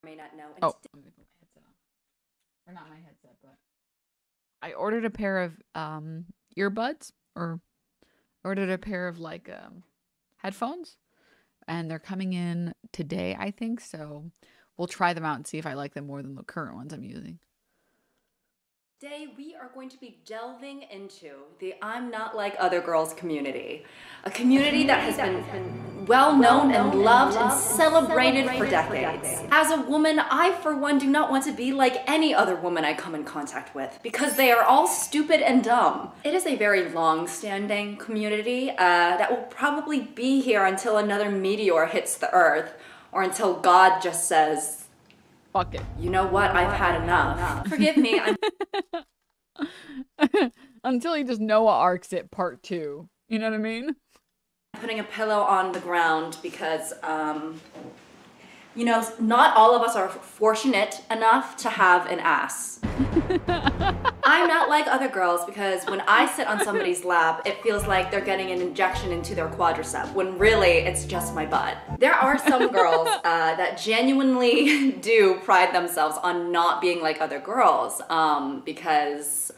may not know. Oh, let me put my headset on. Or not my headset, but I ordered a pair of earbuds, or ordered a pair of like headphones, and they're coming in today, I think. So we'll try them out and see if I like them more than the current ones I'm using. Today we are going to be delving into the I'm Not Like Other Girls community. A community that has been well known and loved and celebrated for decades. As a woman, I for one do not want to be like any other woman I come in contact with because they are all stupid and dumb. It is a very long-standing community that will probably be here until another meteor hits the earth or until God just says, fuck it. You know what? I've had enough. Forgive me. Until he just Noah arcs it part 2. You know what I mean? Putting a pillow on the ground because, you know, not all of us are fortunate enough to have an ass. I'm not like other girls because when I sit on somebody's lap, it feels like they're getting an injection into their quadricep, when really it's just my butt. There are some girls that genuinely do pride themselves on not being like other girls because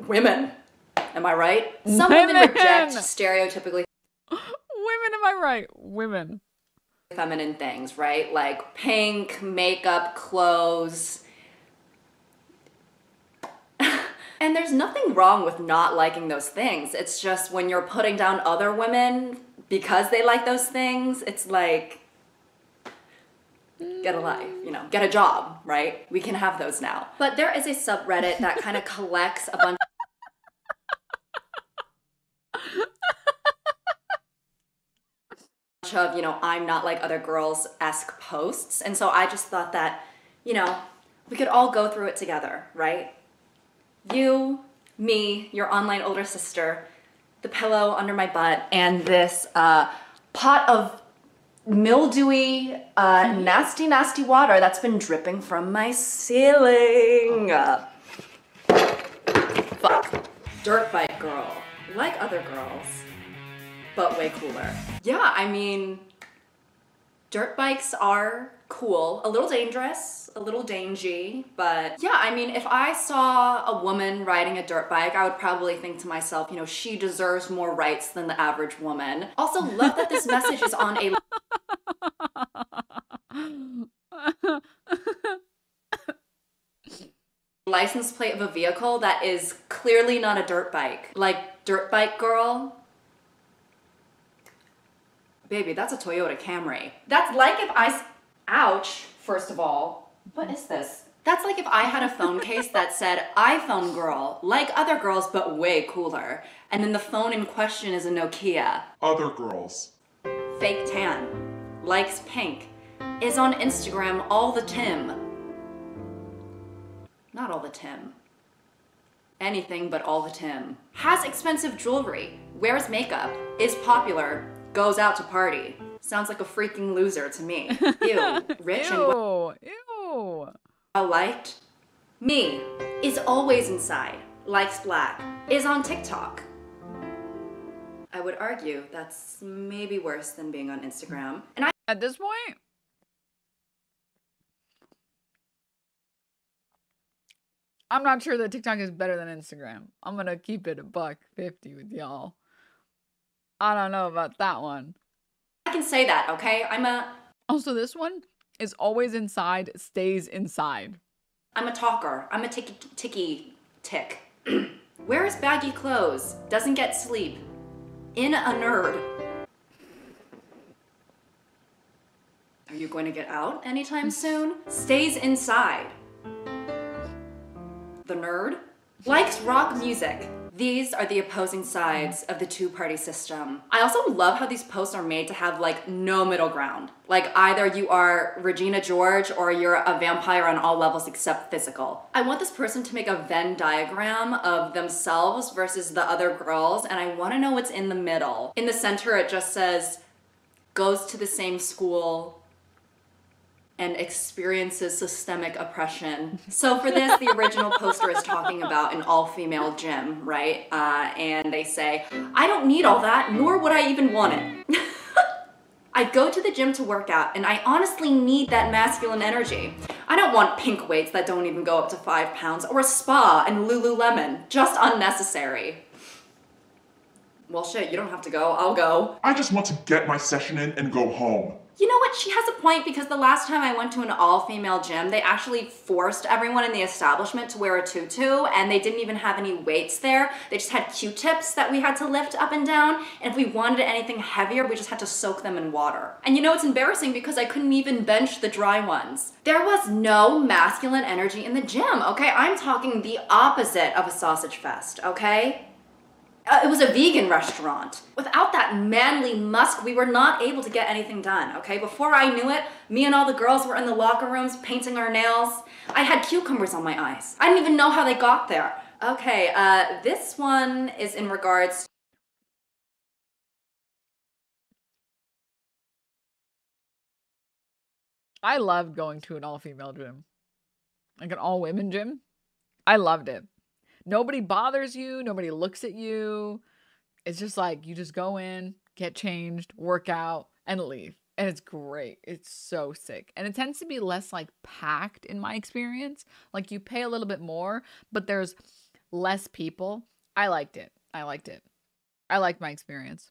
women, am I right? Some women reject stereotypically women, am I right? Women. Feminine things, right? Like pink, makeup, clothes. And there's nothing wrong with not liking those things. It's just when you're putting down other women because they like those things, it's like, get a life, you know, get a job, right? We can have those now. But there is a subreddit that kind of collects a bunch of, you know, I'm not like other girls-esque posts. And so I just thought that, you know, we could all go through it together, right? You, me, your online older sister, the pillow under my butt, and this pot of mildewy, nasty, nasty water that's been dripping from my ceiling. Fuck. Dirt bike girl. Like other girls, but way cooler. Yeah, I mean, dirt bikes are cool, a little dangerous, a little dangy, but yeah, I mean, if I saw a woman riding a dirt bike, I would probably think to myself, you know, she deserves more rights than the average woman. Also, love that this message is on a license plate of a vehicle that is clearly not a dirt bike. Like, dirt bike girl. Baby, that's a Toyota Camry. That's like if I, ouch, first of all. What is this? That's like if I had a phone case that said, iPhone girl, like other girls, but way cooler. And then the phone in question is a Nokia. Other girls. Fake tan, likes pink, is on Instagram all the Tim. Not all the Tim. Anything but all the Tim. Has expensive jewelry, wears makeup, is popular, goes out to party. Sounds like a freaking loser to me. Ew. Rich and Ew. well liked. Me. Is always inside. Likes black. Is on TikTok. I would argue that's maybe worse than being on Instagram. And At this point, I'm not sure that TikTok is better than Instagram. I'm gonna keep it $1.50 with y'all. I don't know about that one. I can say that, okay? Also, this one is always inside, stays inside. I'm a talker. I'm a ticky tick. Wears baggy clothes. Doesn't get sleep. In a nerd. Are you going to get out anytime soon? Stays inside. The nerd. Likes rock music. These are the opposing sides of the two-party system. I also love how these posts are made to have like no middle ground. Like either you are Regina George or you're a vampire on all levels except physical. I want this person to make a Venn diagram of themselves versus the other girls, and I want to know what's in the middle. In the center it just says, goes to the same school, and experiences systemic oppression. So for this, the original poster is talking about an all-female gym, right? And they say, I don't need all that, nor would I even want it. I go to the gym to work out, and I honestly need that masculine energy. I don't want pink weights that don't even go up to 5 pounds, or a spa and Lululemon. Just unnecessary. Well, shit, you don't have to go. I'll go. I just want to get my session in and go home. You know what? She has a point, because the last time I went to an all-female gym, they actually forced everyone in the establishment to wear a tutu, and they didn't even have any weights there. They just had Q-tips that we had to lift up and down, and if we wanted anything heavier, we just had to soak them in water. And you know, it's embarrassing because I couldn't even bench the dry ones. There was no masculine energy in the gym, okay? I'm talking the opposite of a sausage fest, okay? It was a vegan restaurant. Without that manly musk, we were not able to get anything done, okay? Before I knew it, me and all the girls were in the locker rooms painting our nails. I had cucumbers on my eyes. I didn't even know how they got there. Okay, this one is in regards. I loved going to an all-female gym. Like an all-women gym. I loved it. Nobody bothers you. Nobody looks at you. It's just like you just go in, get changed, work out, and leave. And it's great. It's so sick. And it tends to be less like packed in my experience. Like you pay a little bit more, but there's less people. I liked it. I liked it. I liked my experience.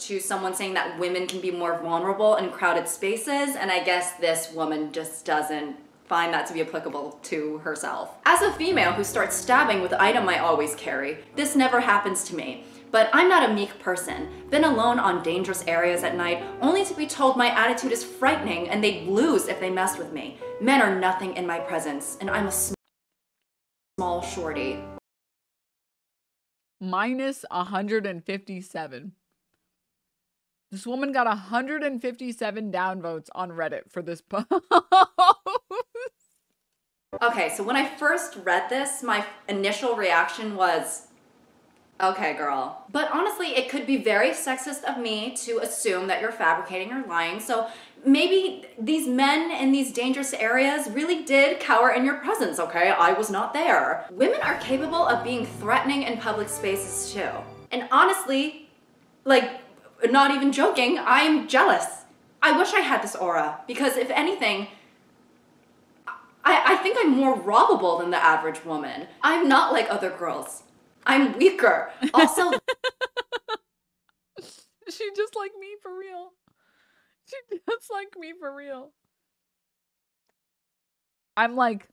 To someone saying that women can be more vulnerable in crowded spaces, and I guess this woman just doesn't find that to be applicable to herself. As a female who starts stabbing with the item I always carry, this never happens to me. But I'm not a meek person. Been alone on dangerous areas at night, only to be told my attitude is frightening and they'd lose if they messed with me. Men are nothing in my presence, and I'm a small shorty. Minus 157. This woman got 157 downvotes on Reddit for this post. Okay, so when I first read this, my initial reaction was, okay, girl. But honestly, it could be very sexist of me to assume that you're fabricating or lying. So maybe these men in these dangerous areas really did cower in your presence, okay? I was not there. Women are capable of being threatening in public spaces too. And honestly, like, not even joking, I'm jealous. I wish I had this aura, because if anything, I think I'm more robbable than the average woman. I'm not like other girls. I'm weaker. Also, she just like me for real. She just like me for real. I'm like,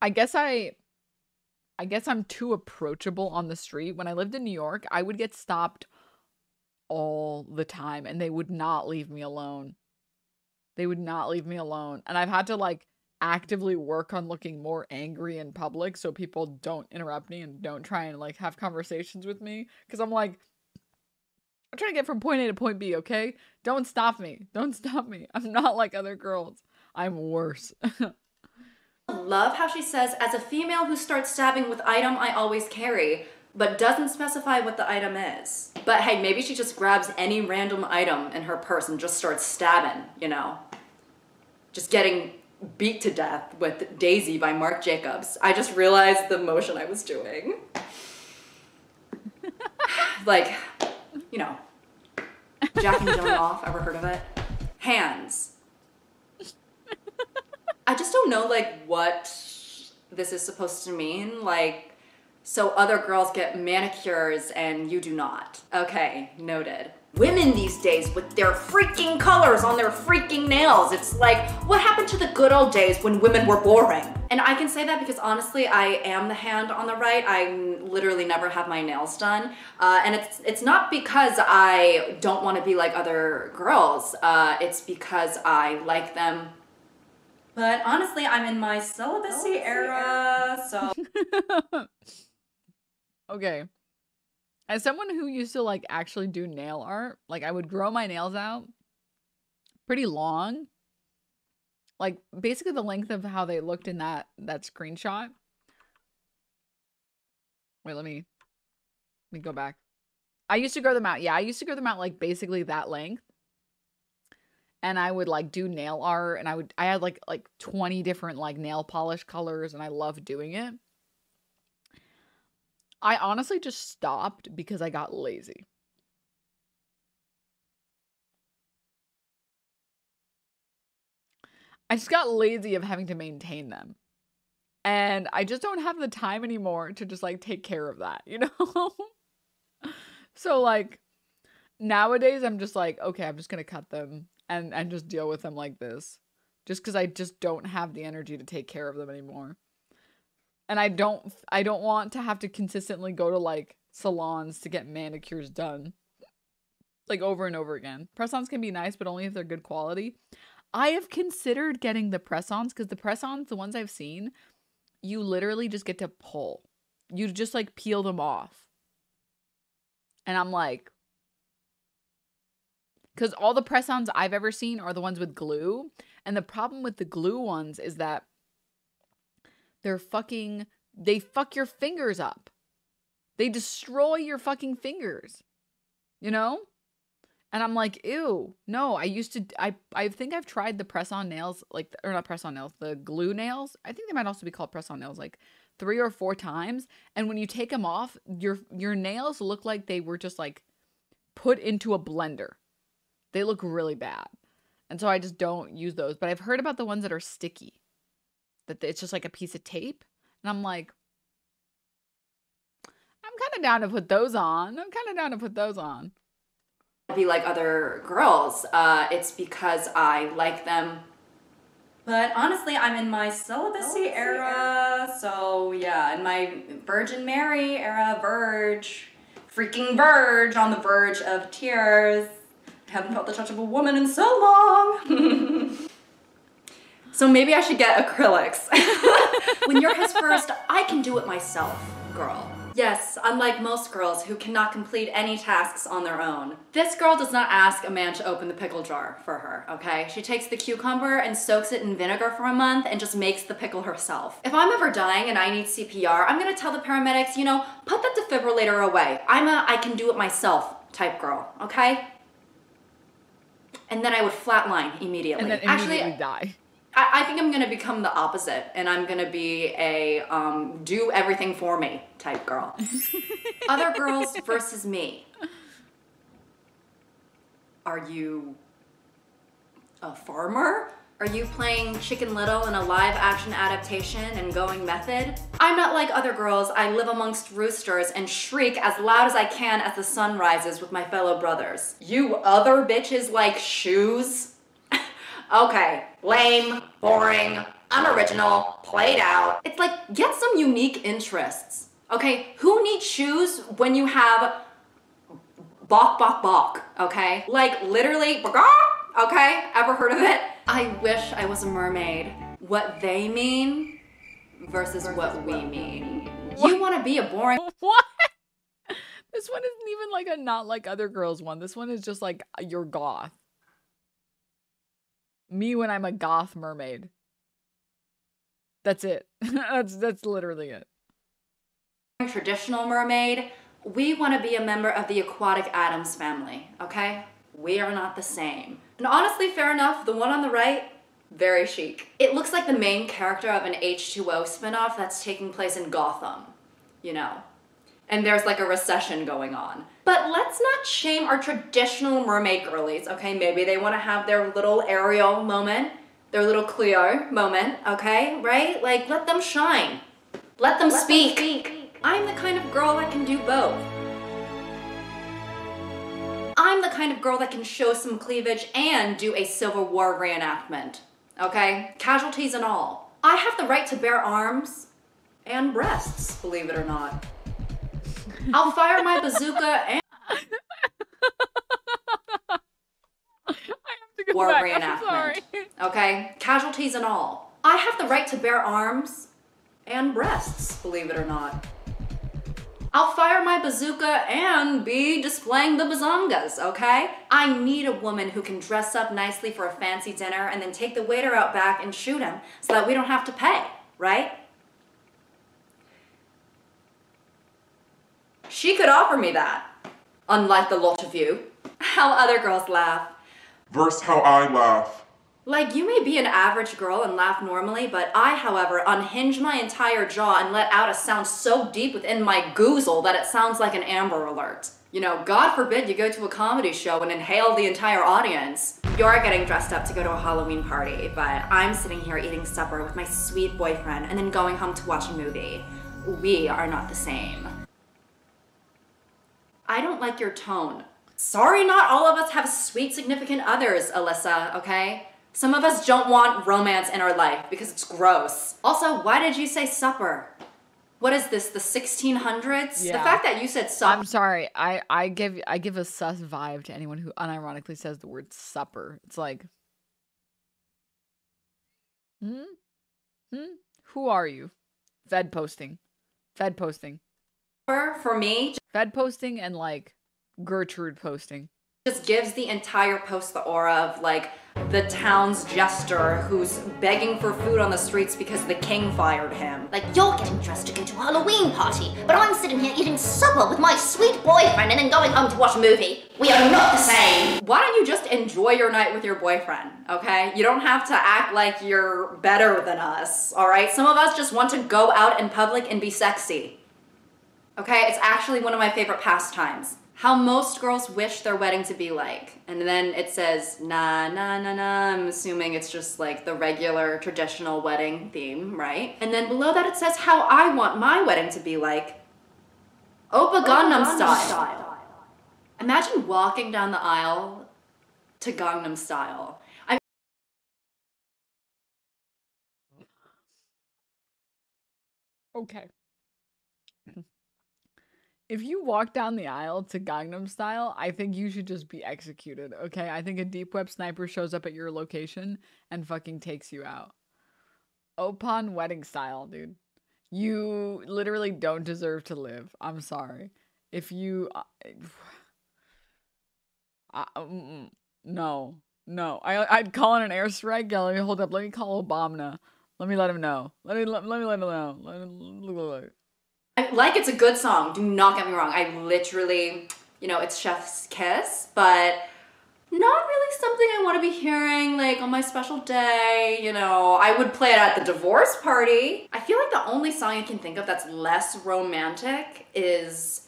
I guess I'm too approachable on the street. When I lived in New York, I would get stopped all the time and they would not leave me alone. They would not leave me alone. And I've had to like actively work on looking more angry in public so people don't interrupt me and don't try and like have conversations with me. Because I'm like, I'm trying to get from point A to point B, okay? Don't stop me. Don't stop me. I'm not like other girls. I'm worse. love how she says, as a female who starts stabbing with item I always carry, but doesn't specify what the item is. But hey, maybe she just grabs any random item in her purse and just starts stabbing, you know? Just getting beat to death with Daisy by Marc Jacobs. I just realized the motion I was doing. Like, you know, jacking Dylan off, ever heard of it? Hands. I just don't know, like, what this is supposed to mean. Like, so other girls get manicures and you do not. Okay, noted. Women these days with their freaking colors on their freaking nails. It's like, what happened to the good old days when women were boring? And I can say that because honestly, I am the hand on the right. I literally never have my nails done. And it's not because I don't want to be like other girls. It's because I like them. But honestly, I'm in my celibacy era, so. Okay. As someone who used to like actually do nail art, like I would grow my nails out pretty long. Like basically the length of how they looked in that screenshot. Wait, let me go back. I used to grow them out. Yeah, I used to grow them out like basically that length. And I would like do nail art and I had like 20 different like nail polish colors and I loved doing it. I honestly just stopped because I got lazy. I just got lazy of having to maintain them. And I just don't have the time anymore to just like take care of that, you know? So like nowadays I'm just like, okay, I'm just going to cut them and just deal with them like this. Just because I just don't have the energy to take care of them anymore. And I don't want to have to consistently go to like salons to get manicures done. Like over and over again. Press-ons can be nice, but only if they're good quality. I have considered getting the press-ons because the press-ons, the ones I've seen, you literally just get to pull. You just like peel them off. And I'm like, because all the press-ons I've ever seen are the ones with glue. And the problem with the glue ones is that they fuck your fingers up. They destroy your fucking fingers. You know? And I'm like, ew, no, I think I've tried the press-on nails, like, or not press-on nails, the glue nails. I think they might also be called press-on nails, like 3 or 4 times. And when you take them off, your nails look like they were just like put into a blender. They look really bad. And so I just don't use those. But I've heard about the ones that are sticky, that it's just like a piece of tape. And I'm like, I'm kind of down to put those on. Be like other girls. It's because I like them. But honestly, I'm in my celibacy era. So yeah, in my Virgin Mary era, freaking verge, on the verge of tears. I haven't felt the touch of a woman in so long. So maybe I should get acrylics. When you're his first, I can do it myself, girl. Yes, unlike most girls who cannot complete any tasks on their own. This girl does not ask a man to open the pickle jar for her, okay? She takes the cucumber and soaks it in vinegar for a month and just makes the pickle herself. If I'm ever dying and I need CPR, I'm gonna tell the paramedics, you know, put that defibrillator away. I'm a I can do it myself type girl, okay? And then I would flatline immediately. And then immediately die. I think I'm gonna become the opposite, and I'm gonna be a do everything for me type girl. Other girls versus me. Are you a farmer? Are you playing Chicken Little in a live action adaptation and going method? I'm not like other girls. I live amongst roosters and shriek as loud as I can as the sun rises with my fellow brothers. You other bitches like shoes? Okay, lame, boring, unoriginal, played out. It's like, get some unique interests. Okay, who needs shoes when you have bok bok bok, okay? Like literally, okay, ever heard of it? I wish I was a mermaid. What they mean versus what we mean. What? You wanna be a boring- What? This one isn't even like a not like other girls one. This one is just like you're goth. Me when I'm a goth mermaid. That's it. that's literally it. Traditional mermaid, we want to be a member of the aquatic Addams family, okay? We are not the same. And honestly, fair enough, the one on the right, very chic. It looks like the main character of an H2O spinoff that's taking place in Gotham, you know? And there's like a recession going on. But let's not shame our traditional mermaid girlies, okay? Maybe they want to have their little Ariel moment, their little Cleo moment, okay? Right? Like, let them shine. Let them speak. I'm the kind of girl that can do both. I'm the kind of girl that can show some cleavage and do a Civil War reenactment, okay? Casualties and all. I have the right to bear arms and breasts, believe it or not. I'll fire my bazooka and I have to go war back. reenactment. Okay? Casualties and all. I have the right to bear arms and breasts, believe it or not. I'll fire my bazooka and be displaying the bazongas, okay? I need a woman who can dress up nicely for a fancy dinner and then take the waiter out back and shoot him so that we don't have to pay, right? She could offer me that, unlike the lot of you. How other girls laugh. Verse how I laugh. Like, you may be an average girl and laugh normally, but I, however, unhinge my entire jaw and let out a sound so deep within my goozle that it sounds like an Amber Alert. You know, God forbid you go to a comedy show and inhale the entire audience. You're getting dressed up to go to a Halloween party, but I'm sitting here eating supper with my sweet boyfriend and then going home to watch a movie. We are not the same. I don't like your tone. Sorry, not all of us have sweet significant others, Alyssa, okay? Some of us don't want romance in our life because it's gross. Also, why did you say supper? What is this, the 1600s? Yeah. The fact that you said supper. I'm sorry. I give a sus vibe to anyone who unironically says the word supper. It's like, who are you? Fed posting. For me, Fed posting and like Gertrude posting. Just gives the entire post the aura of like the town's jester who's begging for food on the streets because the king fired him. Like, you're getting dressed to go to a Halloween party, but I'm sitting here eating supper with my sweet boyfriend and then going home to watch a movie. We are not the same. Why don't you just enjoy your night with your boyfriend, okay? You don't have to act like you're better than us, all right? Some of us just want to go out in public and be sexy, okay? It's actually one of my favorite pastimes. How most girls wish their wedding to be like. And then it says, na na na na. I'm assuming it's just like the regular traditional wedding theme, right? And then below that it says how I want my wedding to be like. Oppa Gangnam Style. Imagine walking down the aisle to Gangnam Style. Okay. If you walk down the aisle to Gangnam Style, I think you should just be executed, okay? I think a deep web sniper shows up at your location and fucking takes you out. Oppan wedding style, dude. You literally don't deserve to live. I'm sorry. If you... no. I'd call in an airstrike. Yeah, let me hold up. Let me call Obama. Let me let him know. Let me let him know. Like, it's a good song, do not get me wrong. I literally, you know, it's chef's kiss, but not really something I want to be hearing, like, on my special day, you know. I would play it at the divorce party. I feel like the only song I can think of that's less romantic is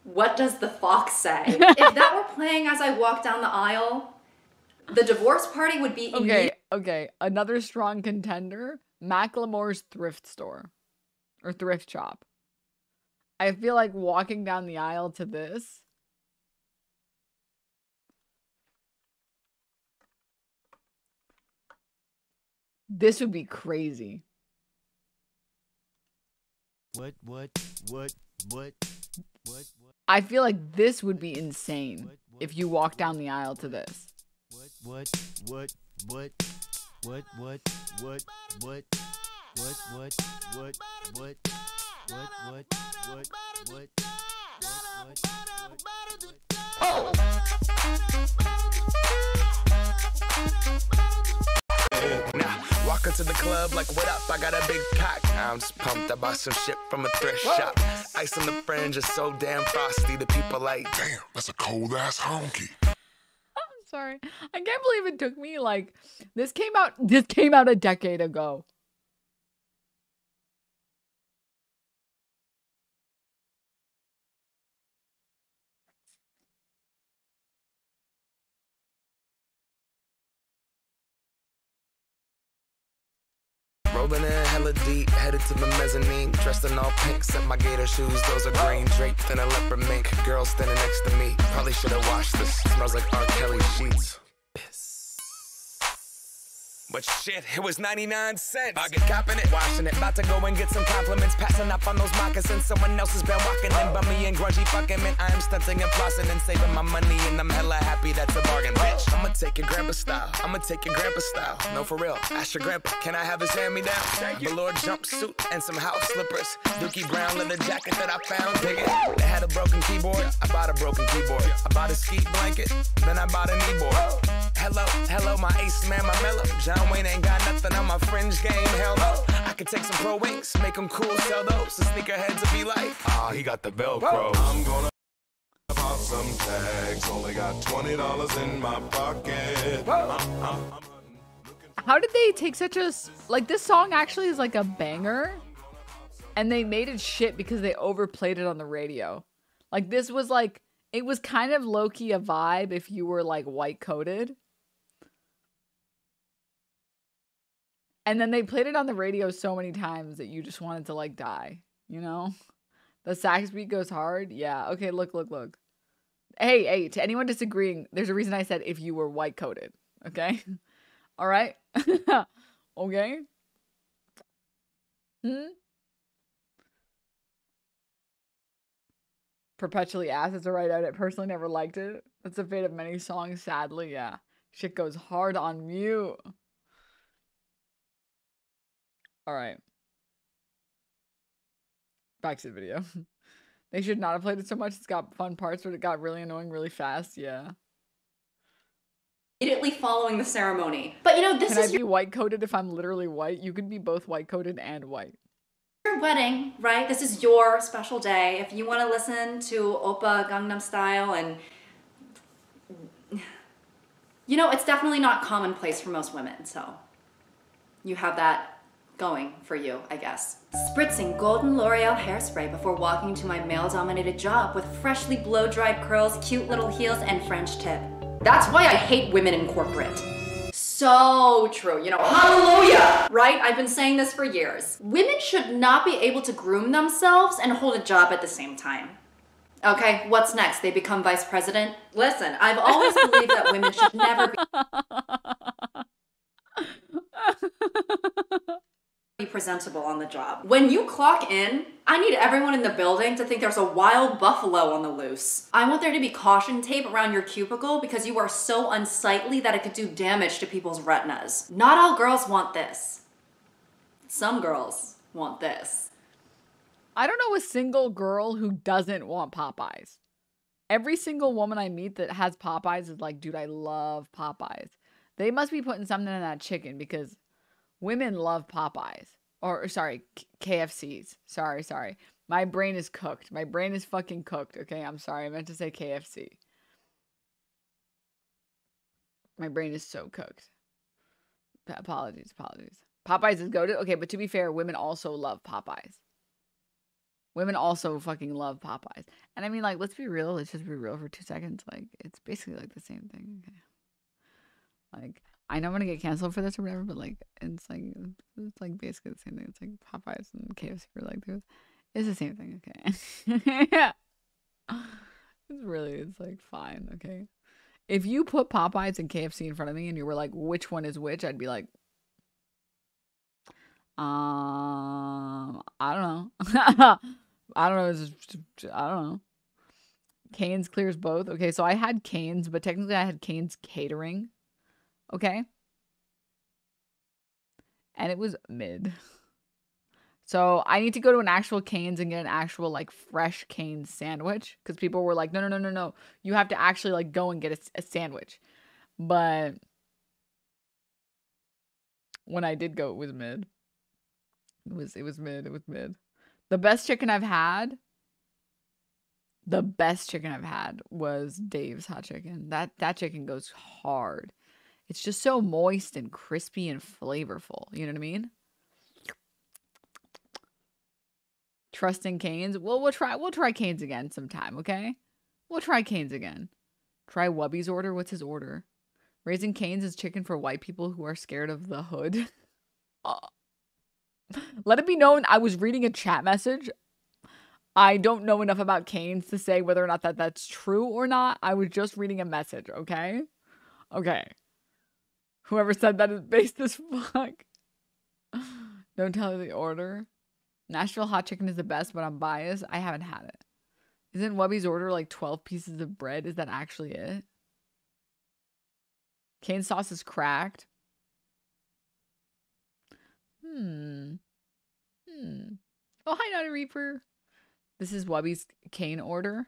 What Does the Fox Say? If that were playing as I walk down the aisle, the divorce party would be Okay. Another strong contender, Macklemore's thrift store. Or thrift shop. I feel like walking down the aisle to this. This would be crazy. What? I feel like this would be insane if you walk down the aisle to this. What? Now, walk into the club like, what up? I got a big cock. I'm just pumped. I bought some shit from a thrift shop. Ice on the fringe is so damn frosty. The people like, Damn, that's a cold ass honky. I'm sorry. I can't believe it took me like this came out a decade ago. rolling in hella deep, headed to the mezzanine. Dressed in all pink, set my gator shoes, those are green. Draped in a leopard mink, girl standing next to me. Probably should've washed this, smells like R. Kelly sheets. But shit, it was 99 cents. I get copping it, washing it. About to go and get some compliments. Passing up on those moccasins. Someone else has been walking in bummy and grungy fucking man. I am stunting and flossing and saving my money. And I'm hella happy that's a bargain, bitch. I'ma take your grandpa style. I'ma take your grandpa style. No, for real. Ask your grandpa, can I have his hand-me-down? Velour jumpsuit and some house slippers. Dookie brown leather jacket that I found. Dig it. They had a broken keyboard. I bought a broken keyboard. I bought a ski blanket. Then I bought a kneeboard. Hello, my ace man, my mellow. John Wayne ain't got nothing on my fringe game, hell no. I could take some pro wings, make them cool, sell those. The sneakerheads will be like, ah, he got the Velcro. I'm gonna pop some tags. Only got $20 in my pocket. How did they take such a like this song actually is like a banger and they made it shit because they overplayed it on the radio. Like this was like it was kind of low-key a vibe if you were like white coated. And then they played it on the radio so many times that you just wanted to like die, you know? The sax beat goes hard. Yeah. Okay, look. Hey, to anyone disagreeing, there's a reason I said if you were white coated. Okay? All right? Okay? Perpetually asked. It's a right out. I personally never liked it. That's the fate of many songs, sadly. Yeah. Shit goes hard on mute. All right. Back to the video. They should not have played it so much. It's got fun parts, but it got really annoying really fast. Yeah. Immediately following the ceremony. But you know, this Can is I be white coated if I'm literally white? You could be both white coated and white. your wedding, right? This is your special day. If you want to listen to Oppa Gangnam Style and you know, it's definitely not commonplace for most women, so you have that going for you, I guess. Spritzing golden L'Oreal hairspray before walking to my male-dominated job with freshly blow-dried curls, cute little heels, and French tip. That's why I hate women in corporate. So true, you know, hallelujah, right? I've been saying this for years. Women should not be able to groom themselves and hold a job at the same time. Okay, what's next? They become vice president? Listen, I've always believed that women should never be presentable on the job. When you clock in, I need everyone in the building to think there's a wild buffalo on the loose. I want there to be caution tape around your cubicle because you are so unsightly that it could do damage to people's retinas. Not all girls want this. Some girls want this. I don't know a single girl who doesn't want Popeyes. Every single woman I meet that has Popeyes is like, dude, I love Popeyes. They must be putting something in that chicken because women love Popeyes. Or, sorry, KFCs. Sorry. My brain is cooked. My brain is fucking cooked, okay? I'm sorry. I meant to say KFC. My brain is so cooked. Apologies. Popeyes is goated. Okay, but to be fair, women also love Popeyes. Women also fucking love Popeyes. And I mean, like, let's be real. Let's just be real for 2 seconds. Like, it's basically like the same thing. Okay. Like, I know I'm gonna get canceled for this or whatever, but like, it's like basically the same thing. It's like Popeyes and KFC are like, it's the same thing. Okay. Yeah. It's like fine. Okay. If you put Popeyes and KFC in front of me and you were like, which one is which? I'd be like, I don't know. I don't know. Cane's clears both. Okay, so I had Cane's, but technically I had Cane's catering. Okay. And it was mid. So I need to go to an actual Cane's and get an actual like fresh Cane's sandwich. Because people were like, no. You have to actually like go and get a sandwich. But when I did go, it was mid. It was mid. The best chicken I've had was Dave's hot chicken. That chicken goes hard. It's just so moist and crispy and flavorful. You know what I mean? Trusting Cane's. Well, we'll try Cane's again sometime, okay? We'll try Cane's again. Try Wubby's order. What's his order? Raising Cane's is chicken for white people who are scared of the hood. Let it be known, I was reading a chat message. I don't know enough about Cane's to say whether or not that's true or not. I was just reading a message, okay? Okay. Whoever said that is based as fuck. Don't tell her the order. Nashville hot chicken is the best, but I'm biased. I haven't had it. Isn't Wubby's order like 12 pieces of bread? Is that actually it? Cane's sauce is cracked. Oh, hi, Naughty Reaper. This is Wubby's Cane's order.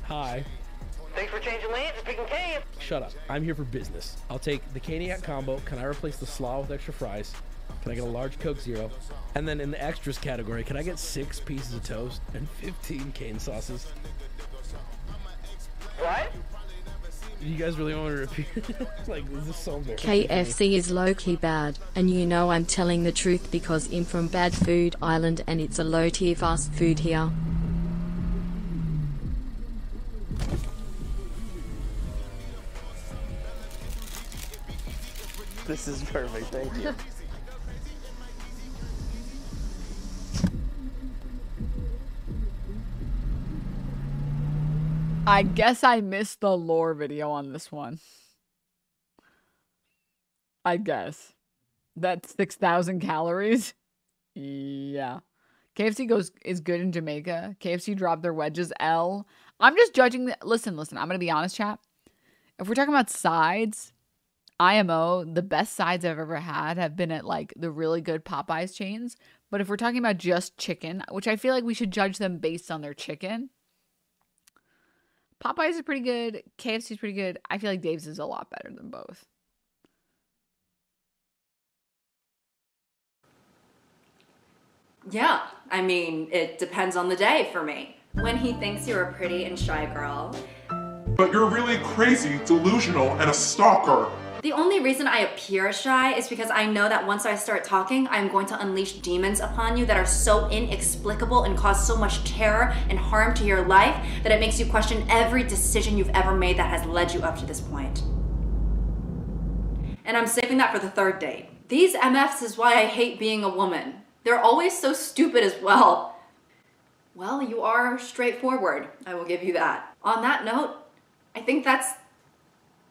Hi. Thanks for changing lanes and picking Cane. Shut up. I'm here for business. I'll take the Caniac combo. Can I replace the slaw with extra fries? Can I get a large Coke Zero? And then in the extras category, can I get 6 pieces of toast and 15 cane sauces? What? You guys really want to repeat? Like, this is so embarrassing. KFC is low-key bad, and you know I'm telling the truth because I'm from Bad Food Island and it's a low-tier fast food here. This is perfect, thank you. I guess I missed the lore video on this one. I guess. That's 6,000 calories. Yeah. KFC is good in Jamaica. KFC dropped their wedges L. I'm just judging listen, I'm going to be honest, chat. If we're talking about sides, IMO, the best sides I've ever had have been at like the really good Popeyes chains. But if we're talking about just chicken, which I feel like we should judge them based on their chicken, Popeyes is pretty good. KFC is pretty good. I feel like Dave's is a lot better than both. Yeah, I mean, it depends on the day for me. When he thinks you're a pretty and shy girl. But you're really crazy, delusional, and a stalker. The only reason I appear shy is because I know that once I start talking, I'm going to unleash demons upon you that are so inexplicable and cause so much terror and harm to your life that it makes you question every decision you've ever made that has led you up to this point. And I'm saving that for the third date. These MFs is why I hate being a woman. They're always so stupid as well. Well, you are straightforward, I will give you that. On that note, I think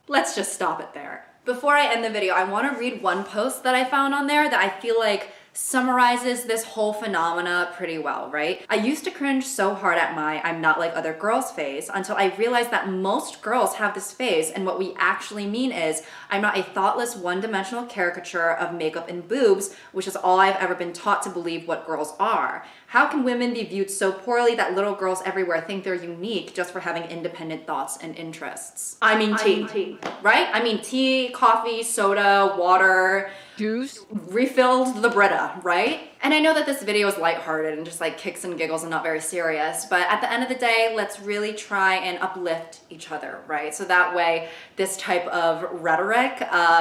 let's just stop it there. Before I end the video, I want to read one post that I found on there that I feel like summarizes this whole phenomena pretty well, right? I used to cringe so hard at my "I'm not like other girls" phase until I realized that most girls have this phase, and what we actually mean is I'm not a thoughtless one-dimensional caricature of makeup and boobs, which is all I've ever been taught to believe what girls are. How can women be viewed so poorly that little girls everywhere think they're unique just for having independent thoughts and interests? I mean tea, right? I mean tea, coffee, soda, water, juice, refilled the Brita, right? And I know that this video is lighthearted and just like kicks and giggles and not very serious, but at the end of the day, let's really try and uplift each other, right? So that way, this type of rhetoric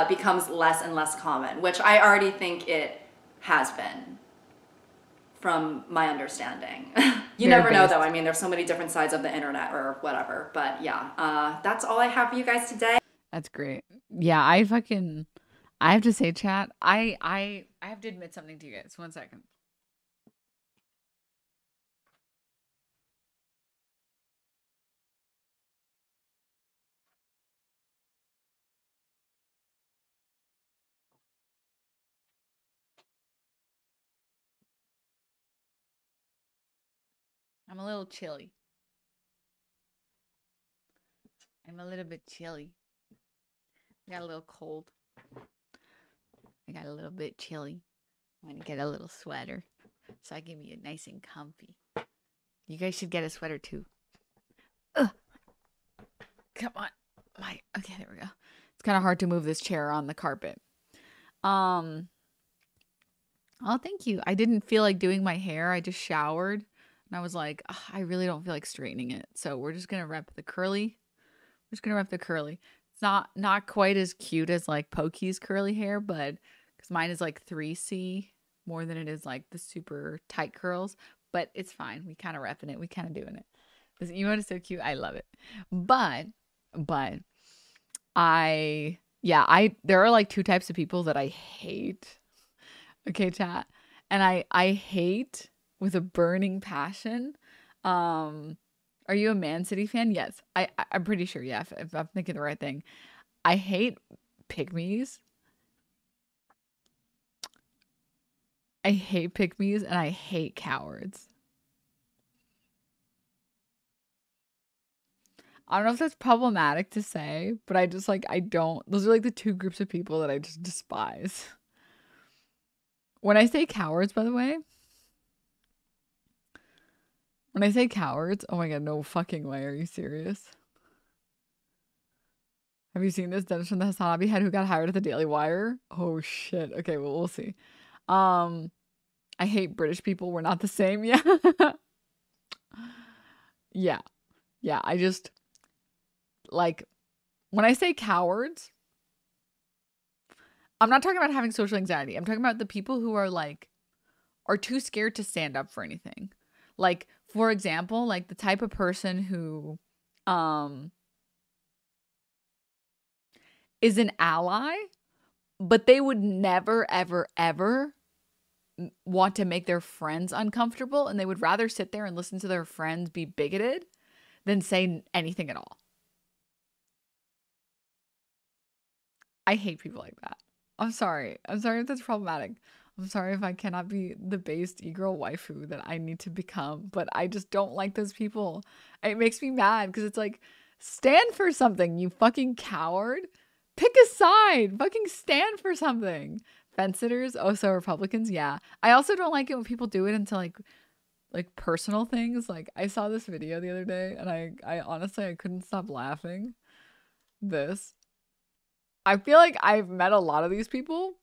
becomes less and less common, which I already think it has been, from my understanding. You never know though, I mean, there's so many different sides of the internet or whatever, but yeah, that's all I have for you guys today. That's great. Yeah, I have to say, chat, I have to admit something to you guys. 1 second. I'm a little chilly. I'm a little bit chilly. I got a little cold. I got a little bit chilly. I'm gonna get a little sweater so I can be nice and comfy. You guys should get a sweater too. Ugh. Come on. Okay, there we go. It's kind of hard to move this chair on the carpet. Oh, thank you. I didn't feel like doing my hair. I just showered and I was like, I really don't feel like straightening it. So we're just gonna rep the curly. We're just gonna rep the curly. It's not quite as cute as like Pokey's curly hair, but because mine is like 3C more than it is like the super tight curls, but it's fine. We kind of repping it. We kind of doing it. You know what is so cute? I love it. But there are like two types of people that I hate. Okay, chat. And I hate with a burning passion. Are you a Man City fan? Yes. I'm pretty sure, yeah, if I'm thinking the right thing. I hate pygmies. I hate pygmies and I hate cowards. I don't know if that's problematic to say, but I just like, those are like the two groups of people that I just despise. When I say cowards, by the way, when I say cowards, oh my god, no fucking way. Are you serious? Have you seen this? Dennis from the Hasanabi head who got hired at the Daily Wire? Oh shit. Okay, well, we'll see. I hate British people. We're not the same. Yeah. Yeah. I just like When I say cowards, I'm not talking about having social anxiety. I'm talking about the people who are like, are too scared to stand up for anything. Like, for example, like the type of person who is an ally, but they would never, ever, ever want to make their friends uncomfortable, and they would rather sit there and listen to their friends be bigoted than say anything at all. I hate people like that. I'm sorry. I'm sorry if that's problematic. I'm sorry if I cannot be the based e-girl waifu that I need to become, but I just don't like those people. It makes me mad because it's like, stand for something, you fucking coward. Pick a side. Fucking stand for something. Fence sitters, oh, so Republicans, yeah. I also don't like it when people do it into like personal things. Like, I saw this video the other day, and I honestly, I couldn't stop laughing. I feel like I've met a lot of these people